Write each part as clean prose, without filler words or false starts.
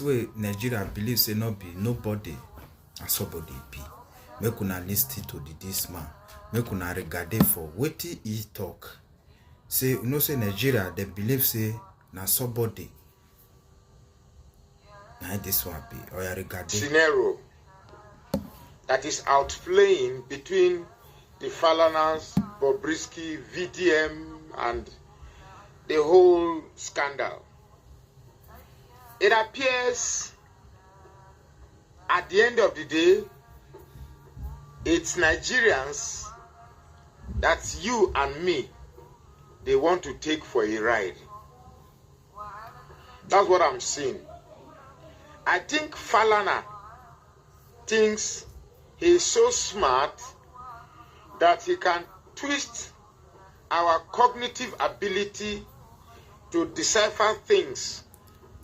way Nigeria believes say not be nobody and somebody be. Make una listen to this man. Make una regard it for what he talk. Say you know say Nigeria they believe say na somebody. Now this one be or regard scenario that is outplaying between the Falanas, Bobrisky, VDM, and the whole scandal. It appears at the end of the day, it's Nigerians, that's you and me, they want to take for a ride. That's what I'm seeing. I think Falana thinks he's so smart that he can twist our cognitive ability to decipher things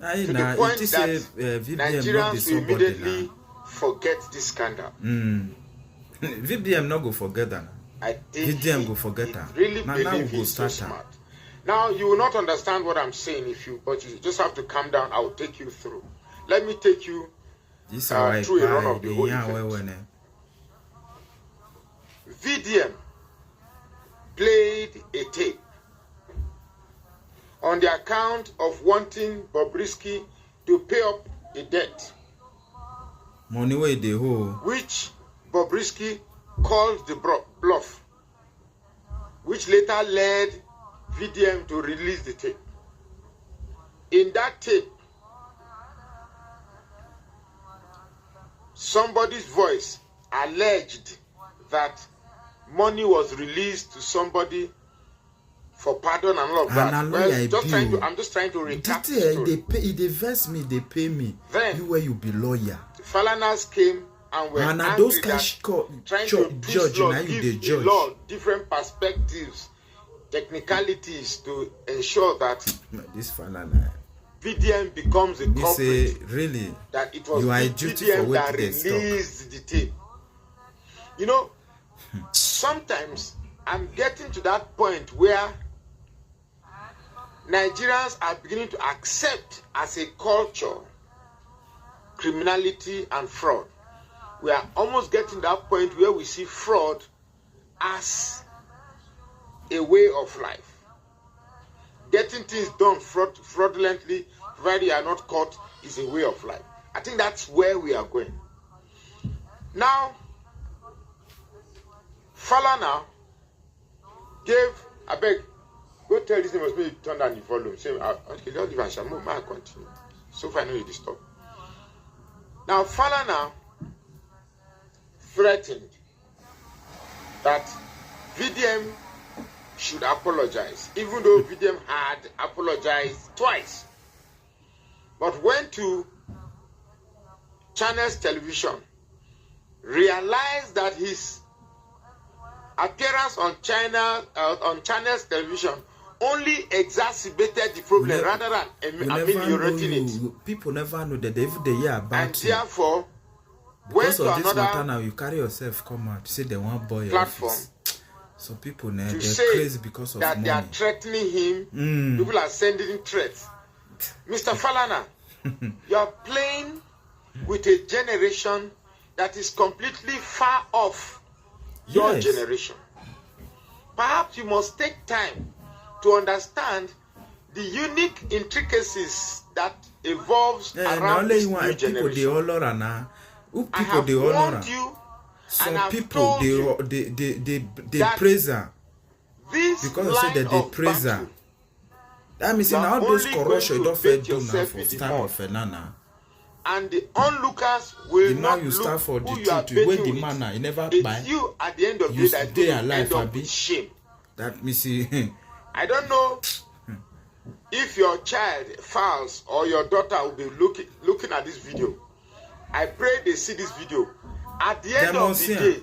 to the point that Nigerians will immediately forget this scandal. VDM not go forget that. I think VDM go forget that. Really believe he's so smart. Now you will not understand what I'm saying but you just have to calm down. I will take you through. Let me take you through a run of the whole event. VDM played a tape on the account of wanting Bobrisky to pay up a debt. Money way the whole. Which Bobrisky called the bluff, which later led VDM to release the tape. In that tape, somebody's voice alleged that money was released to somebody for pardon and all of that. Well, I'm just trying to recap the story. They verse me, they pay me. Then, you where you be lawyer. The Falanas came and were angry those that trying to twist law, give the law different perspectives, technicalities to ensure that this Falana VDM becomes a culprit. Really? That it was VDM that released the tape. You know, sometimes I'm getting to that point where Nigerians are beginning to accept as a culture criminality and fraud. We are almost getting to that point where we see fraud as a way of life. Getting things done fraudulently, provided you are not caught, is a way of life. I think that's where we are going. Now, Falana gave, I beg, go tell this name was me turn down the volume. Say, okay, don't leave and shall move, man, continue. So far, I know you disturb. Now, Falana threatened that VDM should apologize, even though VDM had apologized twice, but went to Channels Television, realized that his appearance on Channels Television only exacerbated the problem rather than ameliorating it. People never know that they hear about and therefore went to this another matter now you carry yourself come out say they want boy platform office. So people now they're crazy because of that money. They are threatening him. People are sending threats. Mr. Falana, you are playing with a generation that is completely far off your generation. Perhaps you must take time to understand the unique intricacies that evolves around this new generation. I have warned you. Some people they praise her because they say that they praise her. That means in all those corruption you don't fail do now for time of Falana. And the onlookers will the not man you look start for the who you are truth. The way betting the man you never it's buy. You at the end of the day that stay will alive, end up Abi. with shame. That me see. I don't know if your child files or your daughter will be looking at this video. I pray they see this video. At the end of the day,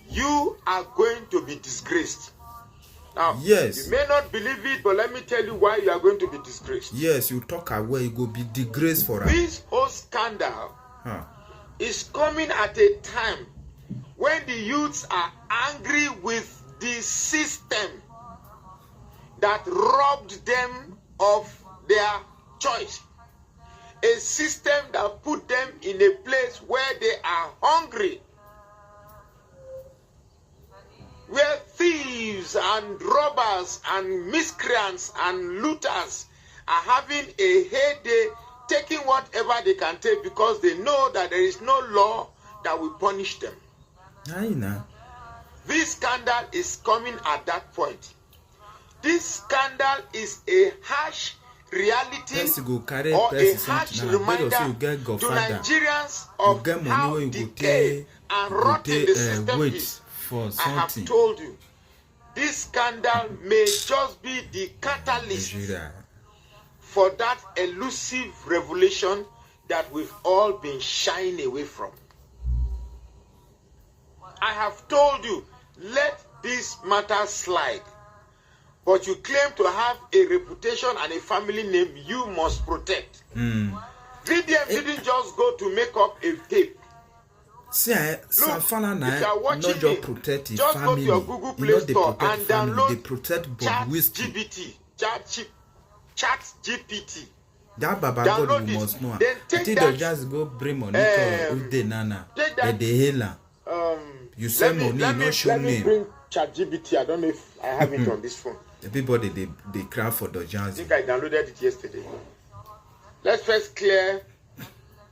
you are going to be disgraced. Now, yes. You may not believe it, but let me tell you why you are going to be disgraced. Yes, you talk away, you go be disgraced for us. This whole scandal is coming at a time when the youths are angry with the system that robbed them of their choice. a system that put them in a place where they are hungry, where thieves and robbers and miscreants and looters are having a heyday, taking whatever they can take because they know that there is no law that will punish them. I know. This scandal is coming at that point. This scandal is a harsh reality or a harsh reminder to Nigerians of how decayed and rotten the system is. I have told you, this scandal may just be the catalyst for that elusive revelation that we've all been shying away from. I have told you, let this matter slide. But you claim to have a reputation and a family name you must protect. VDM didn't just go to make up a tape. See, Falana not just protect his just family. Go to your Google Play Store and download they protect Bob Chat GPT. That Baba God we must know. Then take that. They just go bring money to the nana. You send money, not show name. Let me bring Chat GPT. I don't know if I have it on this phone. Everybody they cry for the jazz. I think I downloaded it yesterday. Let's first clear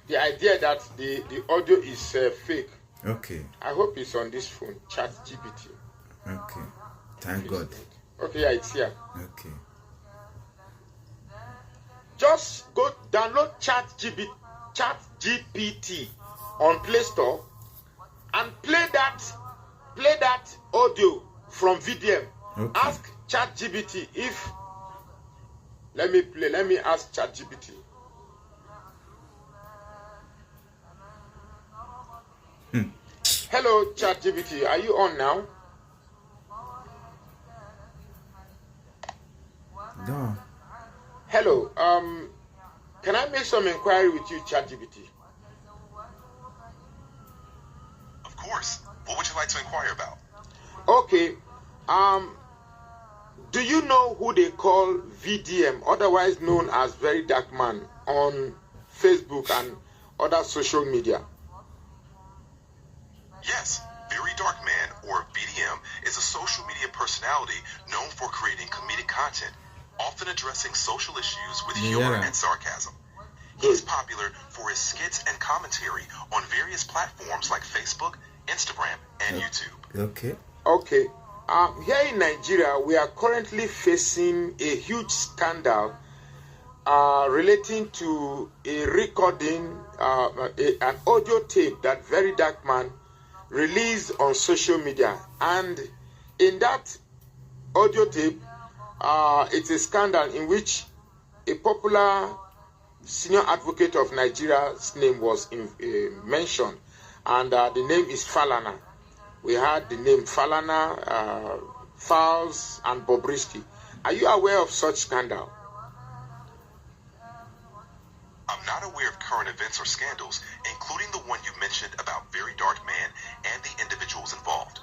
the idea that the audio is fake. Okay. I hope it's on this phone, Chat GPT. Okay. Thank God. Okay, yeah, it's here. Okay. Just go download Chat GPT on Play Store and play that audio from VDM. Okay. Ask Chat GPT if let me ask Chat GPT. Hello, Chat GPT, are you on now? No. Hello, can I make some inquiry with you, Chat GPT? Of course. What would you like to inquire about? Okay. Do you know who they call VDM, otherwise known as Very Dark Man, on Facebook and other social media? Yes. Very Dark Man, or VDM, is a social media personality known for creating comedic content, often addressing social issues with humor and sarcasm. He's popular for his skits and commentary on various platforms like Facebook, Instagram, and YouTube. Okay. Here in Nigeria, we are currently facing a huge scandal relating to a recording, an audio tape that Very Dark Man released on social media. And in that audio tape, it's a scandal in which a popular senior advocate of Nigeria's name was mentioned, and the name is Falana. We had the name Falana, Fowles, and Bobrisky. Are you aware of such scandal? I'm not aware of current events or scandals, including the one you mentioned about Very Dark Man and the individuals involved.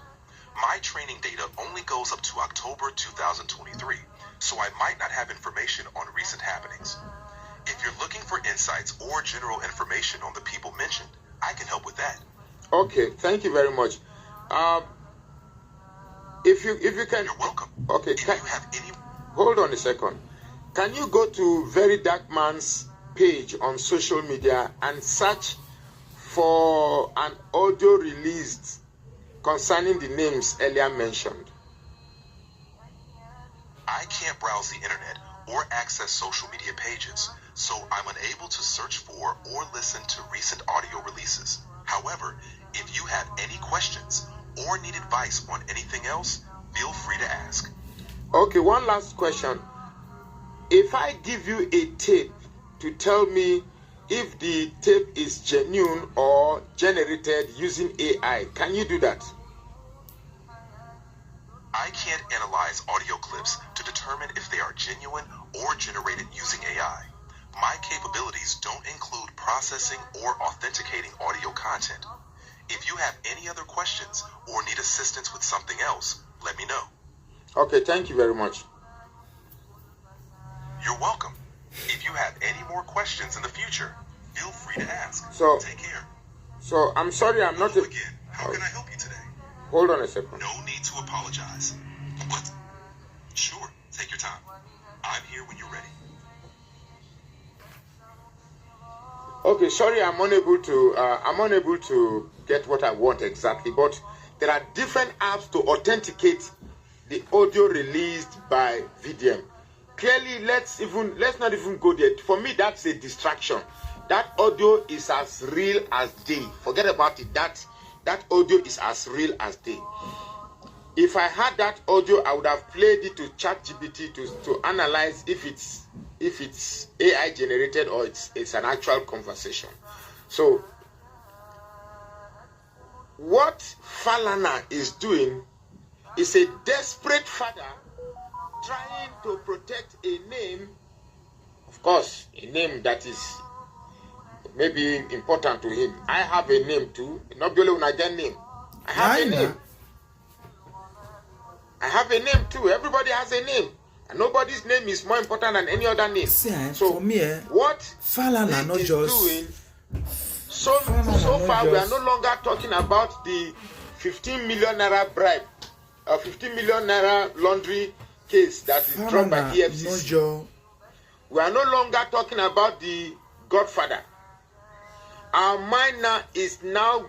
My training data only goes up to October 2023, so I might not have information on recent happenings. If you're looking for insights or general information on the people mentioned, I can help with that. Okay, thank you very much. If you can, you're welcome. Okay, if you have any, hold on a second. Can you go to Very Dark Man's page on social media and search for an audio released concerning the names earlier mentioned? I can't browse the internet or access social media pages, so I'm unable to search for or listen to recent audio releases. However, if you have any questions or need advice on anything else, feel free to ask. Okay, one last question. If I give you a tape to tell me if the tape is genuine or generated using AI, can you do that? I can't analyze audio clips to determine if they are genuine or generated using AI. My capabilities don't include processing or authenticating audio content. If you have any other questions or need assistance with something else, let me know. Okay, thank you very much. You're welcome. If you have any more questions in the future, free to ask. So, take care. So I'm sorry, I'm not. Again, how can I help you today? Hold on a second. No need to apologize. What? Sure, take your time. I'm here when you're ready. Okay, sorry, I'm unable to get what I want exactly, but there are different apps to authenticate the audio released by VDM. Clearly, let's not even go there. For me, that's a distraction. That audio is as real as day. Forget about it. That audio is as real as day. If I had that audio, I would have played it to ChatGPT to analyze if it's AI generated or it's an actual conversation. So what Falana is doing is a desperate father trying to protect a name, of course, a name that is maybe important to him. I have a name too. Not the only one name. I have a name. I have a name too. Everybody has a name. And nobody's name is more important than any other name. See, so for me, what Falana not is just doing, so far we are no longer talking about the 15 million naira bribe, 15 million naira laundry case that is dropped by EFCC. We are no longer talking about the Godfather. Our mind now is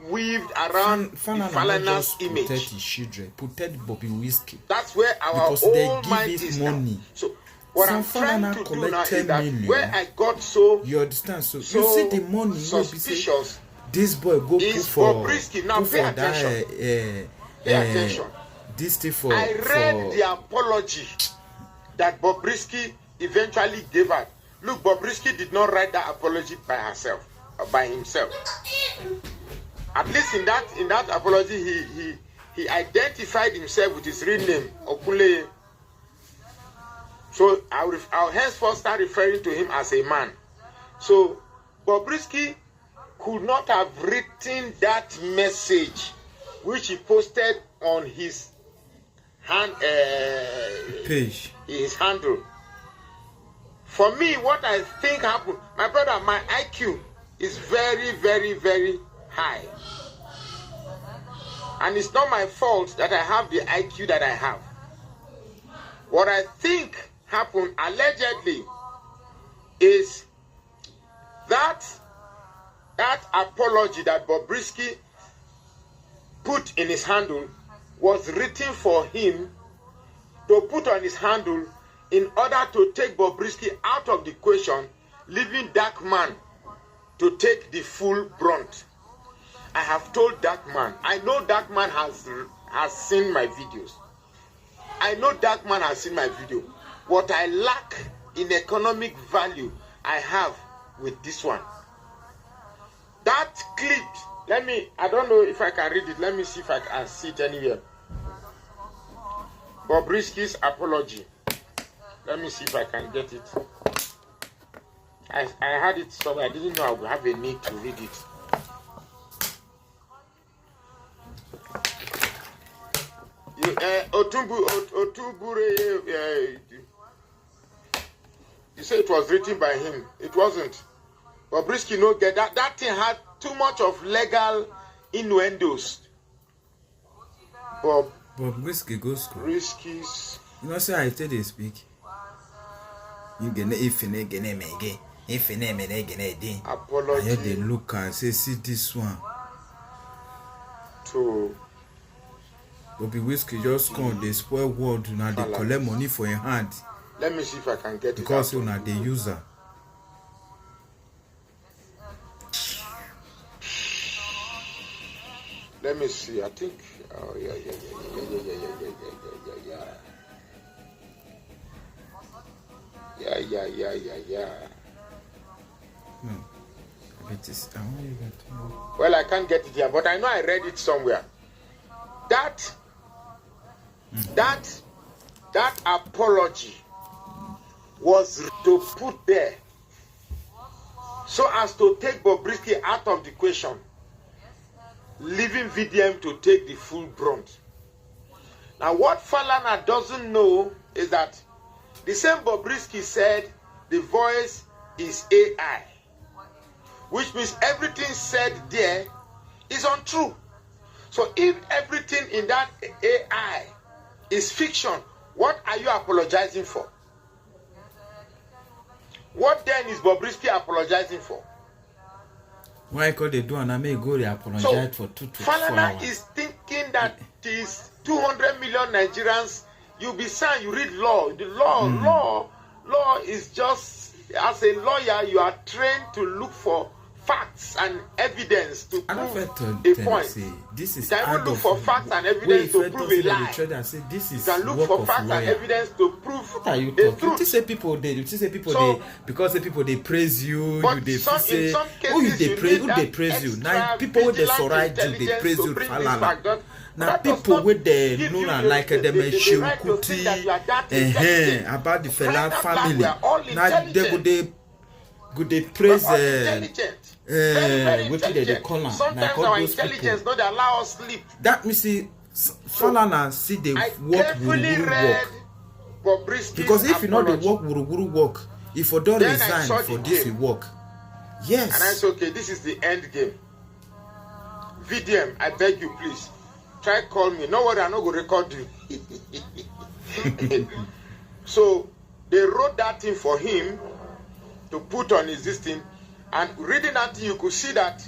weaved around Falana's image. Protect his children, protect Bobby Whiskey. That's where our whole mind is money. Now. So what I'm trying to do now is that where I got you understand? So you see the money suspicious. This boy go put for Bobrisky. Now pay attention. Pay attention. This thing for. I read the apology that Bobrisky eventually gave out. Look, Bobrisky did not write that apology by herself. By himself. At least in that apology, he identified himself with his real name, Okunleye. So I'll henceforth start referring to him as a man. So Bobrisky could not have written that message, which he posted on his page, his handle. For me, what I think happened, my brother, my IQ is very, very, very high. And it's not my fault that I have the IQ that I have. What I think happened, allegedly, is that apology that Bobrisky put in his handle was written for him to put on his handle in order to take Bobrisky out of the equation, leaving that man to take the full brunt. I have told that man. I know that man has seen my videos. I know that man has seen my video. What I lack in economic value, I have with this one. That clip, I don't know if I can read it. Let me see if I can see it anywhere. Bobrisky's apology. Let me see if I can get it. I had it somewhere. I didn't know I would have a need to read it. You say it was written by him. It wasn't. Bobrisky no get that. That thing had too much of legal innuendos. Bobrisky goes school. Bobrisky's. You know, say I tell they speak. You get if you get name again. If you name again, apology. And they look and say, see this one. To Bobby Whiskey just come, they spoil word, now they collect money for your hand. Let me see if I can get because it. Because you know the user. Let me see, I think. Oh, yeah. Yeah. Well, I can't get it here, but I know I read it somewhere. That apology was to put there so as to take Bobrisky out of the equation, leaving VDM to take the full brunt. Now, what Falana doesn't know is that the same Bobrisky said the voice is AI. which means everything said there is untrue. So if everything in that AI is fiction, what are you apologizing for? What then is Bobrisky apologizing for? Why could they do and I may go they apologize for 2 to 4 Falana hours? is thinking that these 200 million Nigerians, you be saying you read law. The law is just, as a lawyer, you are trained to look for facts and evidence to prove a point. This is you can look for facts and evidence to prove a lie. This is you can look for facts and evidence to prove what are you the talking? truth. You say people they because the people they praise you, But you they some, say in some cases, who you they praise, need who they that praise you. Now extra people with the vigilant surround you, they praise intelligence you to bring this Falana. back. Now That does people not with the give known you and the- like the them right to think that you are that intelligent. about the Friend Fela of family. we are all Now they could they praise We're all intelligent. Very what did they intelligent. call them? Sometimes Like all our those intelligence people. not allow us sleep. That me see Falana see the I work carefully will read work. Bobrisky's Because if you know the apology. work, if you don't Then I resign saw for the this game. work. And I Yes. said, okay, this is the end game. VDM, I beg you, please. Try call me. No worry, I'm not going to record you. So they wrote that thing for him to put on his this thing. And reading that thing, you could see that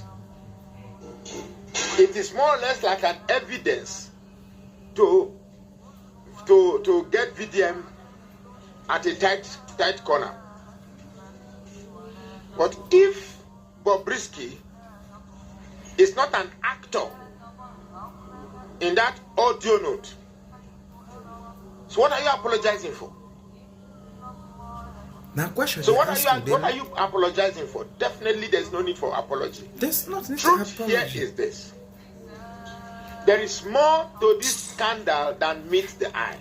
it is more or less like an evidence to get VDM at a tight corner. But if Bobrisky is not an actor in that audio note, so what are you apologizing for? Now question. So what are you apologizing for? Definitely there's no need for apology. There's nothing to Truth here apology. is this. There is more to this scandal than meets the eye.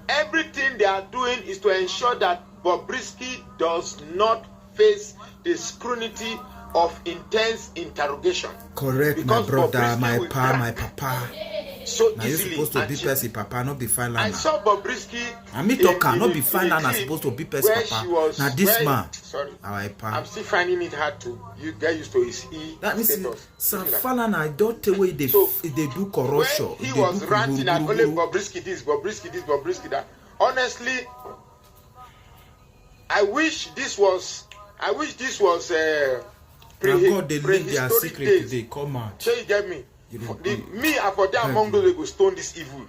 Everything they are doing is to ensure that Bobrisky does not face the scrutiny of intense interrogation. Correct, Because my brother, Bobrisky my will pa, my crack papa. so Now you're easily. supposed to and be cheap. person papa, not be I Falana. saw Bobrisky. I mean talker, in not a- be in a Falana, clip supposed to be person where papa. she was- Now this where- man, Sorry. our pa. I'm still finding it hard to get used to his That means status. some Listen to that. Falana don't tell where they So, they do corruption. When he they was do ranting at only guru. Bobrisky this, Bobrisky that. Honestly, I wish this was Now God they leak their prehistoric secret days. today. Come out. So you get me? You don't Me are for there among those who go stone this evil.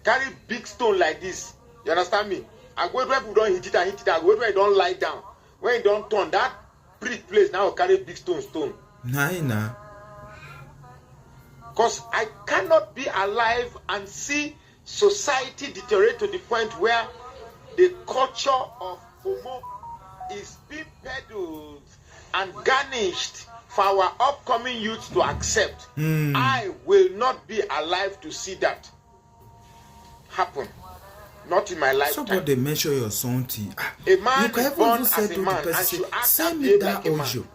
Carry big stone like this. You understand me? I go where people don't hit it. I go where it don't lie down. When it don't turn, that brick place now carry big stone. Nah. Because I cannot be alive and see society deteriorate to the point where the culture of homo is being peddled and garnished for our upcoming youth to accept. I will not be alive to see that happen. Not in my lifetime. Somebody mention your something. A man You can is even born say as to a the man and person, should act send and me behave that like a man. audio.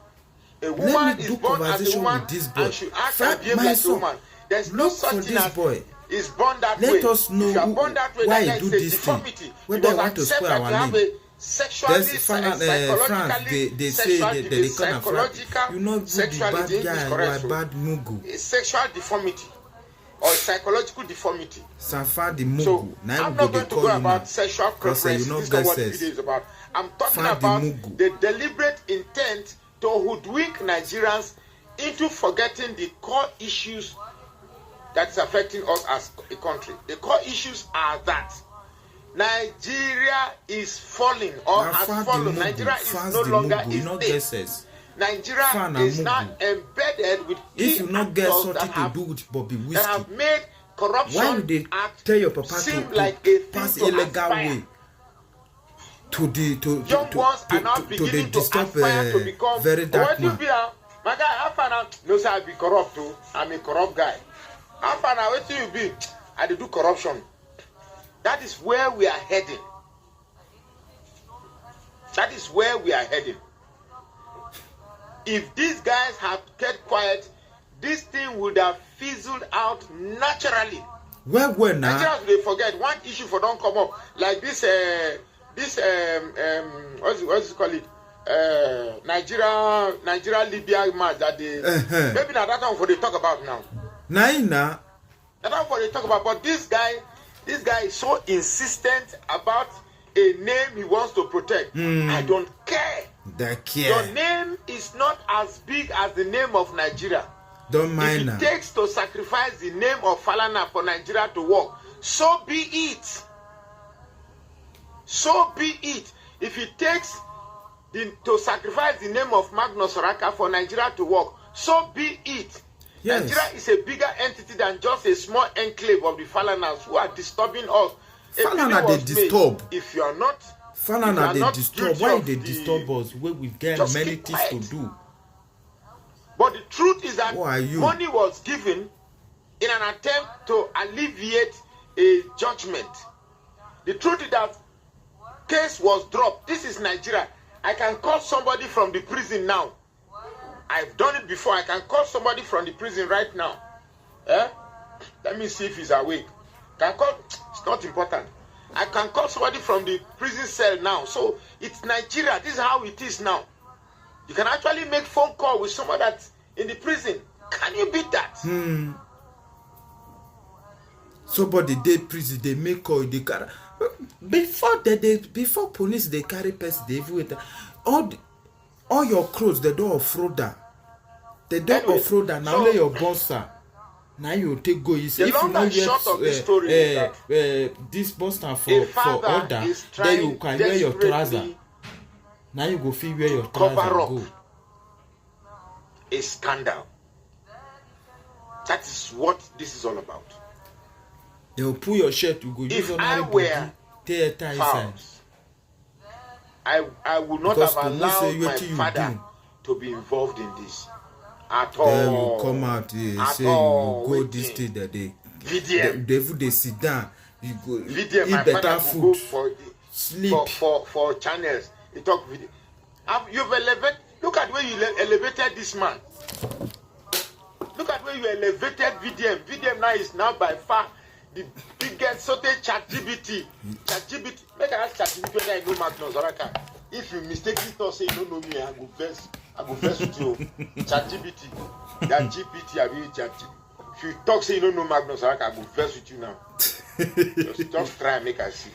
A Let woman me is do born as a conversation woman with this boy. and should act Friend, and behave my like a son, woman. There's no look such for thing this as boy. is born that Let way. us know if you are born that way, why that he is do a this thing. deformity. Whether You I want to must accept spoil that our you have name. a sexually, There's France, they say that they kind of psychological, you know, good, sexually, bad the English guy, you are correct, bad mugu. a sexual deformity or psychological deformity. Safa the So mugu. Now I'm we not go going they to call go you about now. sexual Because, you preference. know, This is not what the guesses. video is about. I'm talking Fa the about mugu. the deliberate intent to hoodwink Nigerians into forgetting the core issues that is affecting us as a country. The core issues are that Nigeria is falling or Now, has fa the fallen. mugu, Nigeria is fast no the longer mugu, you a know state. guesses. Nigeria Fa na is mugu. now embedded with key If you not get actors something that to have, do with Bobby that Whiskey, have made corruption why would they act tell your papa seem to like a thing pass to illegal aspire. way to Young ones are now the beginning to disturb aspire to become very dark what you man. be my guy, how far now? No sir, I be corrupt too. I'm a corrupt guy. How far now? What you be? I dey do corruption. That is where we are heading. That is where we are heading. If these guys had kept quiet, this thing would have fizzled out naturally. Well now. Nigerians they forget one issue for don't come up like this what's it called it Nigeria Libya match that they maybe not that one for they talk about now. Naina. That's not what they talk about. But this guy is so insistent about a name he wants to protect. I don't care. Your name is not as big as the name of Nigeria. Don't mind. If it takes to sacrifice the name of Falana for Nigeria to work, so be it. So be it. If it takes to sacrifice the name of Magnus Oraka for Nigeria to work, so be it. Yes. Nigeria is a bigger entity than just a small enclave of the Falanas who are disturbing us. Falana they disturb. If you are not, Falana they disturb. Why they disturb us? Where we get many things to do. But the truth is that money was given in an attempt to alleviate a judgment. The truth is that case was dropped. This is Nigeria. I can call somebody from the prison now. I've done it before. I can call somebody from the prison right now. Let me see if he's awake. Can call. It's not important. I can call somebody from the prison cell now. So it's Nigeria. This is how it is now. You can actually make phone call with someone that's in the prison. Can you beat that? Somebody they prison, they make call, they carry. Before police they carry person, they even all your clothes, they don't offroad that. They don't offroad that. Now only your bonsa. Now you take go. You see, if you know this bonsa for order, then you can wear your trouser. Now you go feel wear your trouser. Cover up a scandal. That is what this is all about. They will pull your shirt. You go use found, I would not have allowed my father to be involved in this at all. Then you come out say you go this thing that VDM. They sit down. You go VDM, eat better food. Sleep for channels. You talk video. You've elevated. Look at where you elevated this man. Look at where you elevated VDM. VDM now is by far the biggest sort of ChatGPT. ChatGPT. Make I ask ChatGPT whether I know Magnus Oraka. If you mistakenly thought say you don't know me, I go first with you. ChatGPT. That GPT, I mean ChatGPT. If you talk say you don't know Magnus Oraka, I go first with you now. just try and make I see.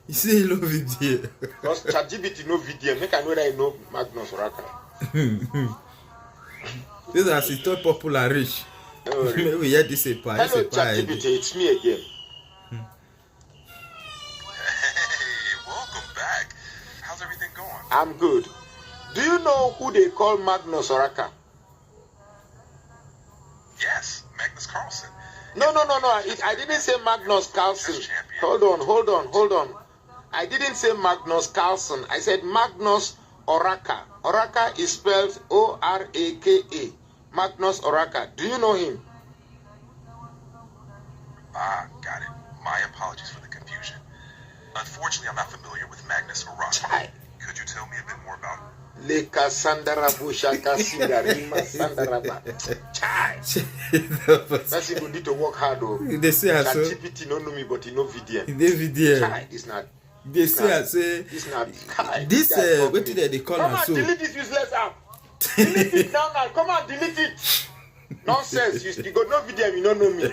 You say you know VDM. Because ChatGPT no VDM. Make I know that I know Magnus Oraka. This is a third popular rich. We hear this a part. Hello, ChatGPT, it's me again. Hey, welcome back. How's everything going? I'm good. Do you know who they call Magnus Oraka? Yes, Magnus Carlsen. No. I didn't say Magnus Carlsen. Hold on. I didn't say Magnus Carlsen. I said Magnus Oraka. Oraka is spelled O-R-A-K-A. Magnus Oraka. Do you know him? Got it. My apologies for the confusion. Unfortunately, I'm not familiar with Magnus Oraka. Could you tell me a bit more about him? Leka Sandarabu Shaka Singarima Sandaraba. That's you need to work hard though. They say ChatGPT don't know me, but he know VDM. VDM. It's not. They say it's not. This what did they call us? Come on, delete this useless app. Delete it now. Come on, delete it. Nonsense. You got no VDM. You don't know me.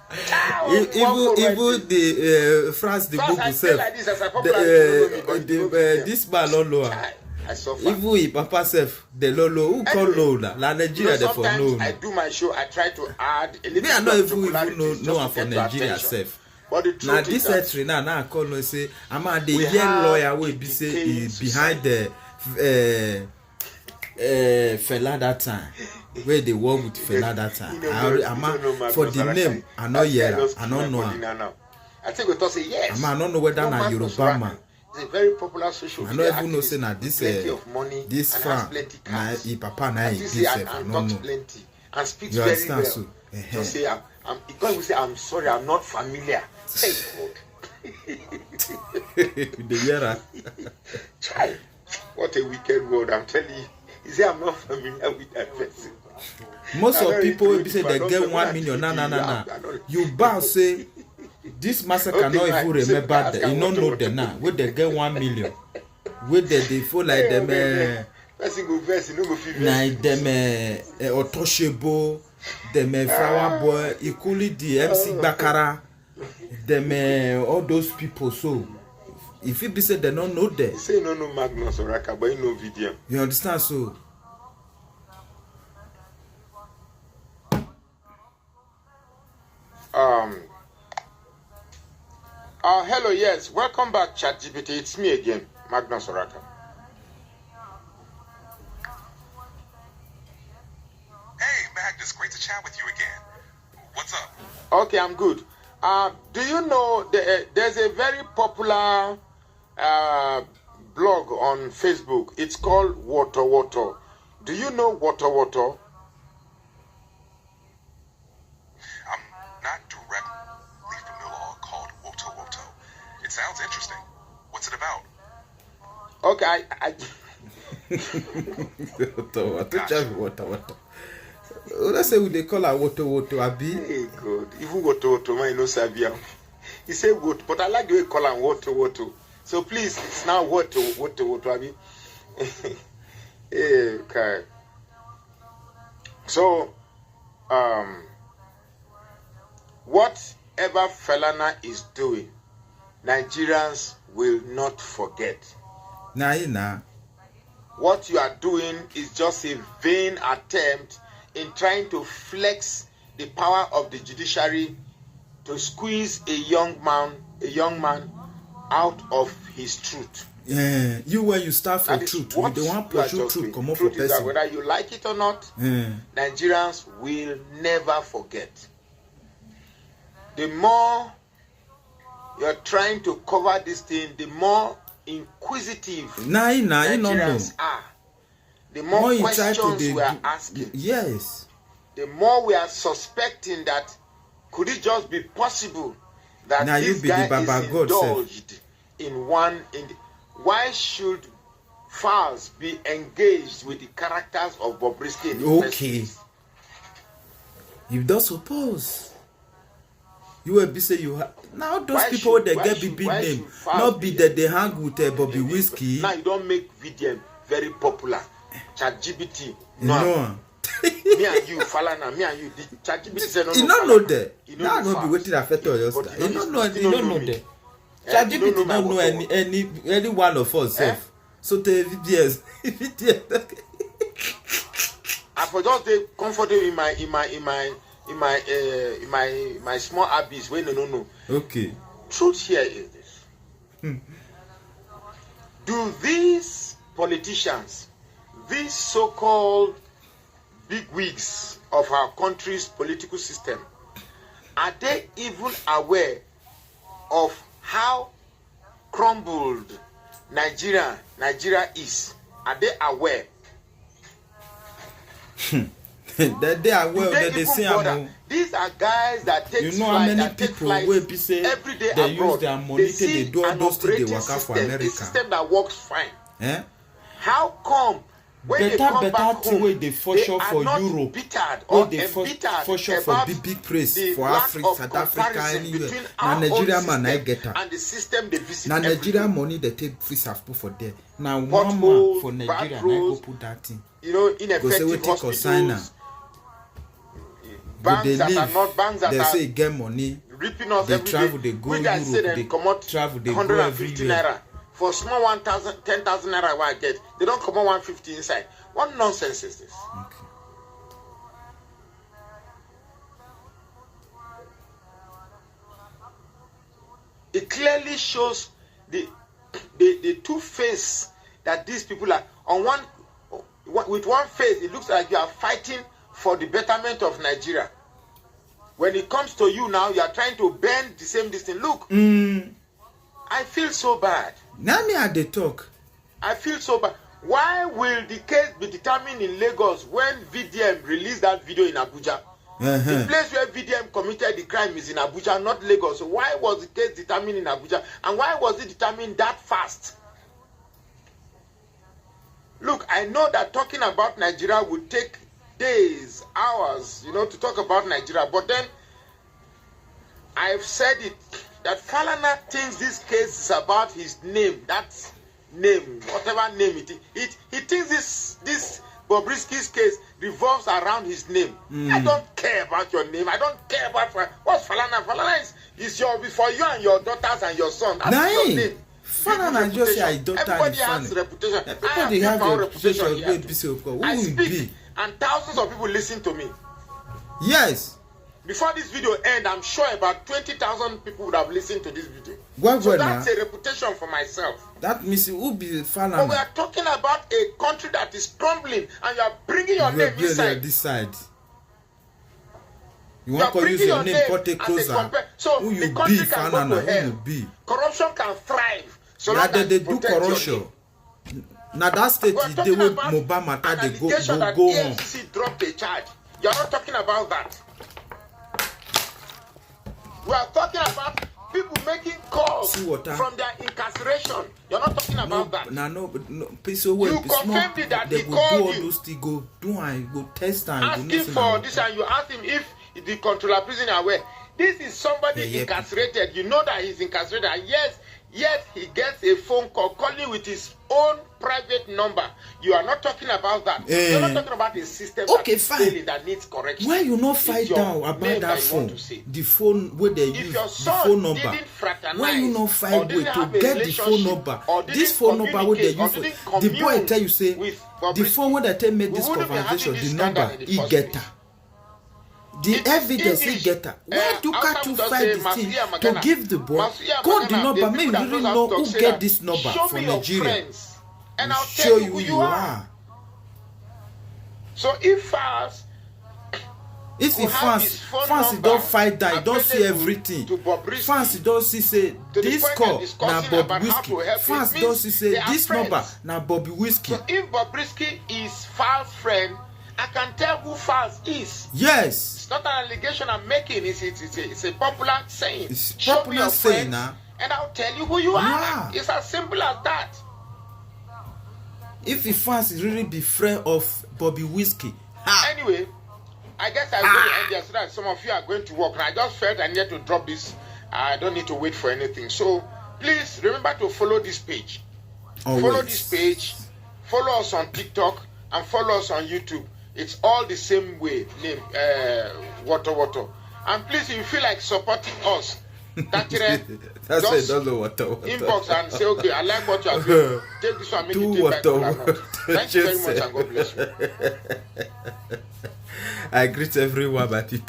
Even the France the book self. This man Lolo. Even if Papa self the Lolo who call Lola. La Nigeria the for no. I do my show. I try to add a little bit of popularity. Me I know even for Nigeria self. But the truth now this entry now I call no say I'm a the young lawyer will be say behind the Fela that time where they work with Fela that time. For the name I know here I don't know. I think we thought say yes. I don't know whether na Yoruba man. It's a very popular social media. I don't even know say na this this fan na papa na this I don't know. And speaks very well. So say because we say I'm sorry, I'm not familiar. Hey God. The Yara. Child, what a wicked word, I'm telling you. You say I'm not familiar with that person. Most of people will say they get 1 million. Nah. You bow say this massacre cannot even remember that. You don't know them now. Where they get 1 million. With they feel like them person go verse, you no go feel like them Otoshebo, them Flower Boy, equally the MC Bakara, them all those people. So if you be said they don't know that, you say no Magnus or Raka, but you know VDM. You understand? So hello, yes, welcome back, ChatGPT. It's me again, Magnus Oraka. Hey, Magnus, great to chat with you again. What's up? Okay, I'm good. Do you know there's a very popular blog on Facebook? It's called Water. Do you know Water? I'm not directly familiar called Woto. It sounds interesting. What's it about? Okay, Water. Let's say they call her Woto, Abi. Hey God, even Woto, man, no Sabia. He said Woto, but I like the way you call him Woto. So please, it's now Woto, Abi. Okay. So, whatever Falana is doing, Nigerians will not forget. Nah. What you are doing is just a vain attempt in trying to flex the power of the judiciary to squeeze a young man out of his truth. Yeah, you when you start for truth, you don't want to pursue truth, come up for person. Whether you like it or not, Nigerians will never forget. The more you're trying to cover this thing, the more inquisitive Nigerians are. The more questions we are asking. Yes. The more we are suspecting that could it just be possible that now this guy is indulged in one. Why should files be engaged with the characters of Bobrisky? Okay. You don't suppose. You will be say you have now those people that get big name, not be that they hang with Bobby Whiskey. Now you don't make VDM very popular. ChatGPT. No. Me and you, Falana, me and you. ChatGPT said no. You don't know that. Now not be waiting affect all your stuff. You don't know that. ChatGPT don't know any one of us. So the VDS. I for just stay comfortable in my small abyss where no. Okay. Truth here is this. Do these politicians, these so-called bigwigs of our country's political system, are they even aware of how crumbled Nigeria is? Are they aware? That they are aware that they say these are guys that take you know how many people will be say every day they abroad. use their money to they do all those things they work out for America. A system that works fine. Eh? How come when they come back home, way they force up for Europe, bittered or they force up for big praise for lack Africa, of South Africa, anywhere. between Now our Nigeria own man I system get her. and the system they visit. Now every Nigeria day. money they take free Safpo for there. Now one Potholes, man for Nigeria, bad I go roads, put that thing. You know, Go say ineffective we take hospitals, banks that are not banks that they are say get money. ripping us They every travel, day. they go We guys say Europe, they they come out travel, they go 150 everywhere. naira. For small 1,000, 10,000 naira I get, they don't come out 150 inside. What nonsense is this? Okay. It clearly shows the two-face that these people are. On with one face, it looks like you are fighting for the betterment of Nigeria. When it comes to you now, you are trying to bend the same distance. Look, I feel so bad. Now me at the talk. I feel so bad. Why will the case be determined in Lagos when VDM released that video in Abuja? The place where VDM committed the crime is in Abuja, not Lagos. So why was the case determined in Abuja? And why was it determined that fast? Look, I know that talking about Nigeria would take days, hours, to talk about Nigeria. But then, I've said it, that Falana thinks this case is about his name. That's name, whatever name it is. He thinks this Bobrisky's case revolves around his name. I don't care about your name. I don't care about what's Falana. Falana is your for you and your daughters and your son. That's your name. Falana just say daughter. Everybody has reputation. Everybody have a reputation. I speak, and thousands of people listen to me. Yes. Before this video end, I'm sure about 20,000 people would have listened to this video. So that's a reputation for myself. That means who be Falana? But we are talking about a country that is crumbling, and you are bringing your name inside. This side. You want to use your name, cut it closer. So who the you country be, can Falana? go to hell. Who you be? Corruption can thrive. So yeah, they do corruption. Now that state is the way mobile matter they go on. EFCC dropped a charge. You are not talking about that. We are talking about people making calls from their incarceration. You're not talking about that. No. You confirmed it that he called you. Go test time. Asking for this, and you asked him if the controller prison are aware. This is somebody incarcerated. You know that he's incarcerated. And yes, he gets a phone call calling with his own private number. You are not talking about that. You're not talking about a system that needs correction. Why you not fight down about that phone? The phone where they use the phone number. Why you not fight with to get the phone number? This phone number where they use the boy tell you say the phone where they tell me this conversation, the number he get her. The evidence he get her. Why do you fight this thing to give the boy? Go the number. Maybe you really know who get this number from Nigeria. And I'll show you who you are. So if fans don't fight that, don't see everything. Fans don't see say this call now Bobby Whiskey. Fans don't see say this number now Bobby Whiskey. So if Bobrisky is Fal's friend, I can tell who Fals is. Yes. It's not an allegation I'm making. It's a popular saying. It's popular saying now. And I'll tell you who you are. It's as simple as that. If the fans really be friend of Bobby Whiskey. Anyway, I guess I'm going to end here so that some of you are going to work. And I just felt I needed to drop this. I don't need to wait for anything. So please remember to follow this page. Always. Follow this page. Follow us on TikTok and follow us on YouTube. It's all the same way. Name Water. And please, if you feel like supporting us, just inbox and say, okay, I like what you are doing. Take this one, make it take back. Thank you very much and God bless you. I greet everyone, my people.